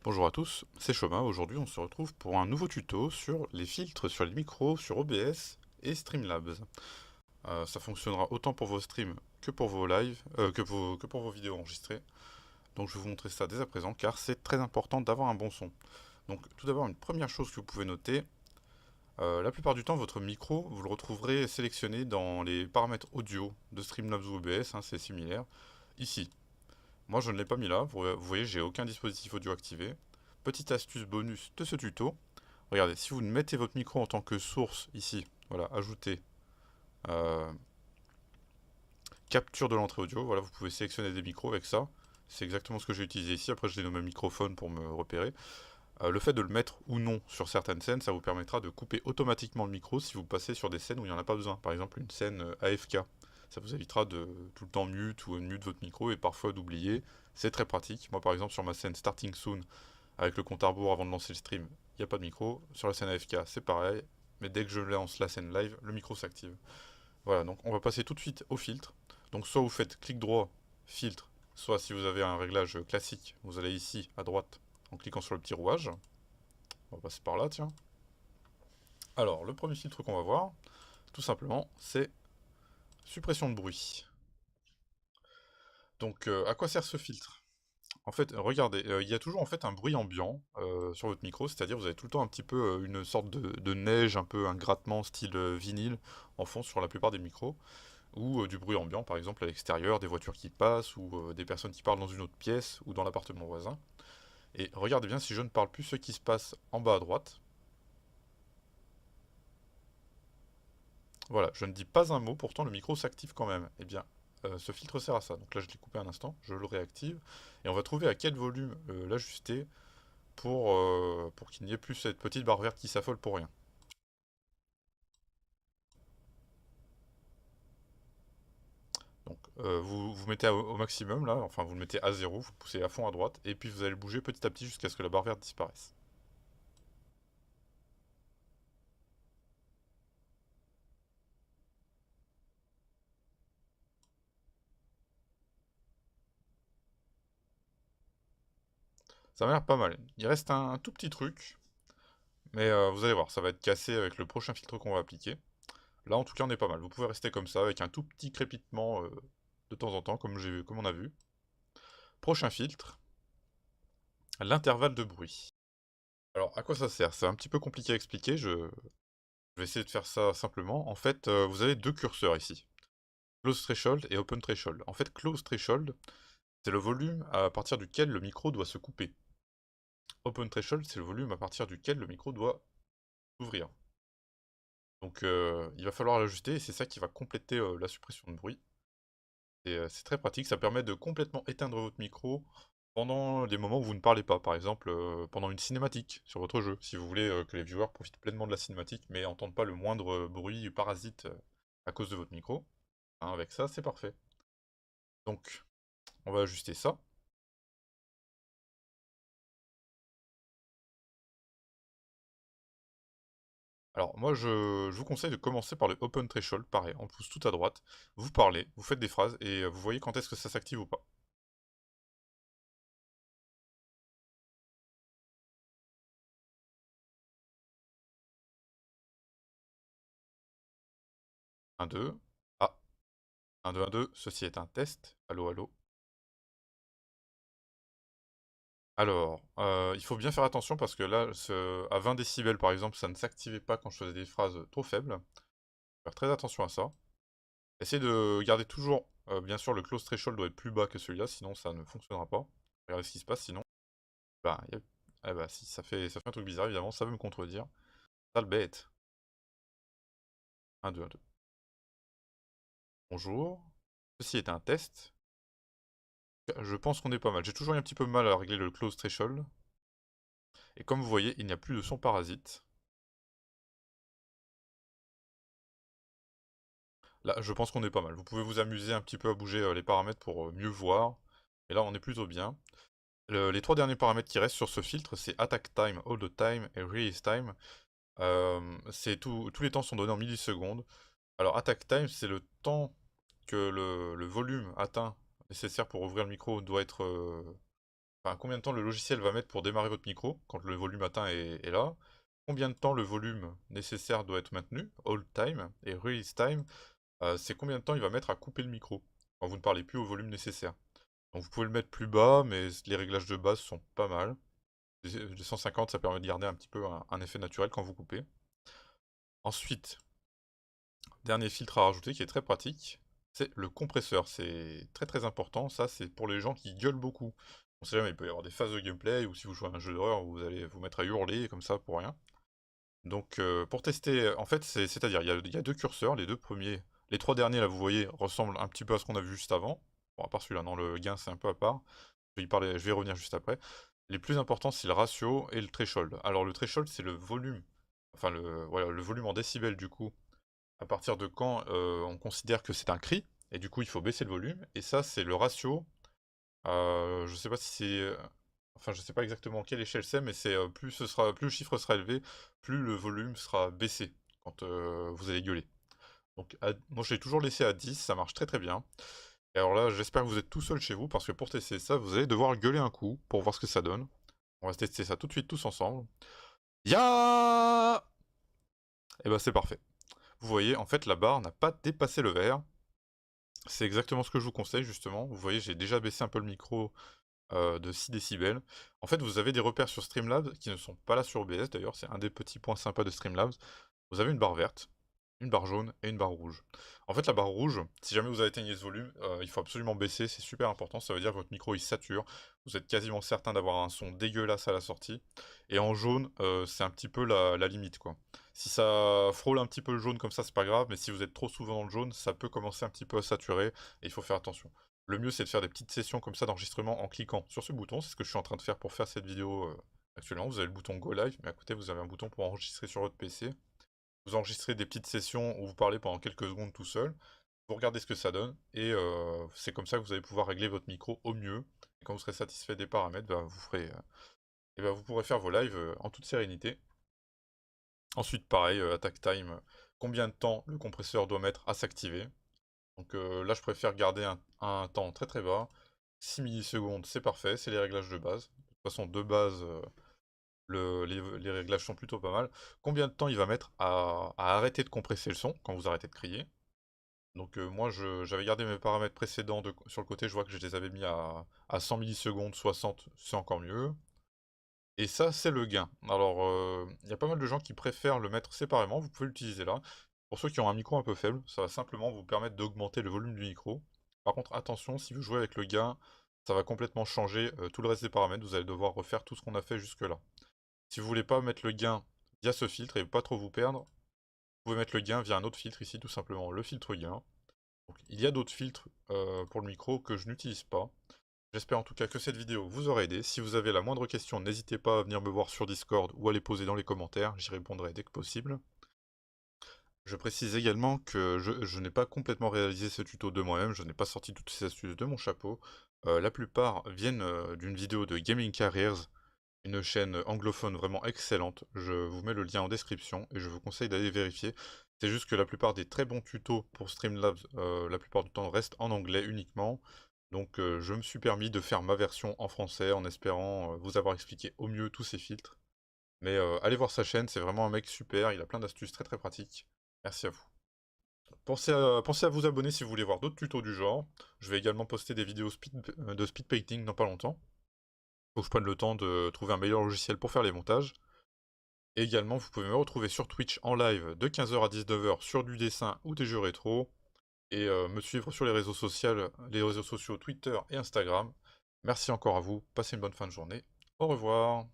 Bonjour à tous, c'est Choma. Aujourd'hui, on se retrouve pour un nouveau tuto sur les filtres sur les micros sur OBS et Streamlabs. Ça fonctionnera autant pour vos streams que pour vos lives, que pour vos vidéos enregistrées. Donc je vais vous montrer ça dès à présent car c'est très important d'avoir un bon son. Donc tout d'abord, une première chose que vous pouvez noter, la plupart du temps, votre micro, vous le retrouverez sélectionné dans les paramètres audio de Streamlabs ou OBS, hein, c'est similaire, ici. Moi, je ne l'ai pas mis là. Vous voyez, j'ai aucun dispositif audio activé. Petite astuce bonus de ce tuto. Regardez, si vous mettez votre micro en tant que source ici, voilà, ajouter euh, capture de l'entrée audio. Voilà, vous pouvez sélectionner des micros avec ça. C'est exactement ce que j'ai utilisé ici. Après, je l'ai nommé microphone pour me repérer. Le fait de le mettre ou non sur certaines scènes, ça vous permettra de couper automatiquement le micro si vous passez sur des scènes où il n'y en a pas besoin. Par exemple, une scène AFK. Ça vous évitera de tout le temps mute ou unmute votre micro et parfois d'oublier. C'est très pratique. Moi, par exemple, sur ma scène Starting Soon, avec le compte à rebours avant de lancer le stream, il n'y a pas de micro. Sur la scène AFK, c'est pareil. Mais dès que je lance la scène live, le micro s'active. Voilà, donc on va passer tout de suite au filtre. Donc soit vous faites clic droit, filtre, soit si vous avez un réglage classique, vous allez ici à droite en cliquant sur le petit rouage. On va passer par là, tiens. Alors, le premier filtre qu'on va voir, tout simplement, c'est suppression de bruit. Donc, à quoi sert ce filtre? En fait, regardez, il y a toujours en fait un bruit ambiant sur votre micro, c'est-à-dire vous avez tout le temps un petit peu une sorte de neige, un peu un grattement style vinyle en fond sur la plupart des micros, ou du bruit ambiant par exemple à l'extérieur, des voitures qui passent, ou des personnes qui parlent dans une autre pièce, ou dans l'appartement voisin. Et regardez bien si je ne parle plus ce qui se passe en bas à droite. Voilà, je ne dis pas un mot, pourtant le micro s'active quand même. Eh bien, ce filtre sert à ça. Donc là, je l'ai coupé un instant, je le réactive, et on va trouver à quel volume l'ajuster pour qu'il n'y ait plus cette petite barre verte qui s'affole pour rien. Donc vous mettez au maximum là, enfin vous le mettez à zéro, vous poussez à fond à droite, et puis vous allez le bouger petit à petit jusqu'à ce que la barre verte disparaisse. Ça m'a l'air pas mal. Il reste un tout petit truc, mais vous allez voir, ça va être cassé avec le prochain filtre qu'on va appliquer. Là en tout cas on est pas mal. Vous pouvez rester comme ça avec un tout petit crépitement de temps en temps, comme on a vu. Prochain filtre, l'intervalle de bruit. Alors à quoi ça sert? C'est un petit peu compliqué à expliquer, je vais essayer de faire ça simplement. En fait, vous avez deux curseurs ici. Close threshold et open threshold. En fait, close threshold, c'est le volume à partir duquel le micro doit se couper. Open threshold, c'est le volume à partir duquel le micro doit s'ouvrir. Donc il va falloir l'ajuster et c'est ça qui va compléter la suppression de bruit. Et c'est très pratique, ça permet de complètement éteindre votre micro pendant les moments où vous ne parlez pas. Par exemple, pendant une cinématique sur votre jeu, si vous voulez que les viewers profitent pleinement de la cinématique mais n'entendent pas le moindre bruit parasite à cause de votre micro. Hein, avec ça, c'est parfait. Donc, on va ajuster ça. Alors, moi, je vous conseille de commencer par le Open Threshold. Pareil, on pousse tout à droite. Vous parlez, vous faites des phrases et vous voyez quand est-ce que ça s'active ou pas. Un 2. Ah, un 2 1 2. Ceci est un test. Allô, allô. Alors, il faut bien faire attention parce que là, à 20 décibels par exemple, ça ne s'activait pas quand je faisais des phrases trop faibles. Faire très attention à ça. Essayez de garder toujours, bien sûr, le close threshold doit être plus bas que celui-là, sinon ça ne fonctionnera pas. Regardez ce qui se passe, sinon, bah, eh bah si, ça fait un truc bizarre, évidemment, ça veut me contredire. Sale bête. 1 2 1 2. Bonjour. Ceci est un test. Je pense qu'on est pas mal. J'ai toujours eu un petit peu mal à régler le close threshold. Et comme vous voyez, il n'y a plus de son parasite. Là, je pense qu'on est pas mal. Vous pouvez vous amuser un petit peu à bouger les paramètres pour mieux voir. Et là, on est plutôt bien. Les trois derniers paramètres qui restent sur ce filtre, c'est Attack Time, Hold Time et Release Time. Tous les temps sont donnés en millisecondes. Alors, Attack Time, c'est le temps que le volume atteint nécessaire pour ouvrir le micro doit être enfin, combien de temps le logiciel va mettre pour démarrer votre micro quand le volume atteint est là. Combien de temps le volume nécessaire doit être maintenu, hold time, et release time, c'est combien de temps il va mettre à couper le micro quand vous ne parlez plus au volume nécessaire. Donc vous pouvez le mettre plus bas, mais les réglages de base sont pas mal. Les 150, ça permet de garder un petit peu un effet naturel quand vous coupez. Ensuite, dernier filtre à rajouter qui est très pratique, c'est le compresseur. C'est très très important, ça c'est pour les gens qui gueulent beaucoup. On sait jamais, il peut y avoir des phases de gameplay, ou si vous jouez à un jeu d'horreur, vous allez vous mettre à hurler comme ça pour rien. Donc pour tester, en fait, c'est-à-dire il y a deux curseurs, les deux premiers, les trois derniers là vous voyez ressemblent un petit peu à ce qu'on a vu juste avant. Bon, à part celui-là, non, le gain c'est un peu à part. Je vais y revenir juste après. Les plus importants c'est le ratio et le threshold. Alors le threshold c'est le volume, enfin voilà, le volume en décibels du coup, à partir de quand on considère que c'est un cri, et du coup il faut baisser le volume, et ça c'est le ratio, je sais pas si c'est... enfin je sais pas exactement quelle échelle c'est, mais c'est plus le chiffre sera élevé, plus le volume sera baissé quand vous allez gueuler. Donc moi je l'ai toujours laissé à 10, ça marche très très bien. Et alors là j'espère que vous êtes tout seul chez vous, parce que pour tester ça, vous allez devoir gueuler un coup pour voir ce que ça donne. On va tester ça tout de suite tous ensemble. Ya! Et bah c'est parfait. Vous voyez, en fait la barre n'a pas dépassé le verre. C'est exactement ce que je vous conseille justement. Vous voyez, j'ai déjà baissé un peu le micro de 6 décibels. En fait, vous avez des repères sur Streamlabs qui ne sont pas là sur OBS d'ailleurs, c'est un des petits points sympas de Streamlabs. Vous avez une barre verte, une barre jaune et une barre rouge. En fait, la barre rouge, si jamais vous atteignez ce volume, il faut absolument baisser, c'est super important, ça veut dire que votre micro il sature, vous êtes quasiment certain d'avoir un son dégueulasse à la sortie. Et en jaune, c'est un petit peu la limite quoi. Si ça frôle un petit peu le jaune comme ça, c'est pas grave, mais si vous êtes trop souvent dans le jaune, ça peut commencer un petit peu à saturer, et il faut faire attention. Le mieux c'est de faire des petites sessions comme ça d'enregistrement en cliquant sur ce bouton, c'est ce que je suis en train de faire pour faire cette vidéo actuellement. Vous avez le bouton Go Live, mais à côté vous avez un bouton pour enregistrer sur votre PC. Vous enregistrez des petites sessions où vous parlez pendant quelques secondes tout seul, vous regardez ce que ça donne, et c'est comme ça que vous allez pouvoir régler votre micro au mieux. Et quand vous serez satisfait des paramètres, bah, vous pourrez faire vos lives en toute sérénité. Ensuite, pareil, attack time, combien de temps le compresseur doit mettre à s'activer. Donc là, je préfère garder un temps très très bas. 6 millisecondes, c'est parfait, c'est les réglages de base. De toute façon, de base, les réglages sont plutôt pas mal. Combien de temps il va mettre à arrêter de compresser le son quand vous arrêtez de crier. Donc moi j'avais gardé mes paramètres précédents sur le côté, je vois que je les avais mis à 100 millisecondes, 60, c'est encore mieux. Et ça c'est le gain. Alors il y a pas mal de gens qui préfèrent le mettre séparément, vous pouvez l'utiliser là. Pour ceux qui ont un micro un peu faible, ça va simplement vous permettre d'augmenter le volume du micro. Par contre attention, si vous jouez avec le gain, ça va complètement changer tout le reste des paramètres, vous allez devoir refaire tout ce qu'on a fait jusque là. Si vous voulez pas mettre le gain via ce filtre et pas trop vous perdre, vous pouvez mettre le gain via un autre filtre ici, tout simplement le filtre gain. Donc, il y a d'autres filtres pour le micro que je n'utilise pas. J'espère en tout cas que cette vidéo vous aura aidé. Si vous avez la moindre question, n'hésitez pas à venir me voir sur Discord ou à les poser dans les commentaires, j'y répondrai dès que possible. Je précise également que je n'ai pas complètement réalisé ce tuto de moi-même, je n'ai pas sorti toutes ces astuces de mon chapeau. La plupart viennent d'une vidéo de Gaming Careers, une chaîne anglophone vraiment excellente. Je vous mets le lien en description et je vous conseille d'aller vérifier. C'est juste que la plupart des très bons tutos pour Streamlabs, la plupart du temps, restent en anglais uniquement. Donc je me suis permis de faire ma version en français en espérant vous avoir expliqué au mieux tous ces filtres. Mais allez voir sa chaîne, c'est vraiment un mec super, il a plein d'astuces très très pratiques. Merci à vous. Pensez à vous abonner si vous voulez voir d'autres tutos du genre. Je vais également poster des vidéos de speed painting dans pas longtemps. Faut que je prenne le temps de trouver un meilleur logiciel pour faire les montages. Et également, vous pouvez me retrouver sur Twitch en live de 15h à 19h sur du dessin ou des jeux rétro. Et me suivre sur les réseaux sociaux Twitter et Instagram. Merci encore à vous, passez une bonne fin de journée. Au revoir.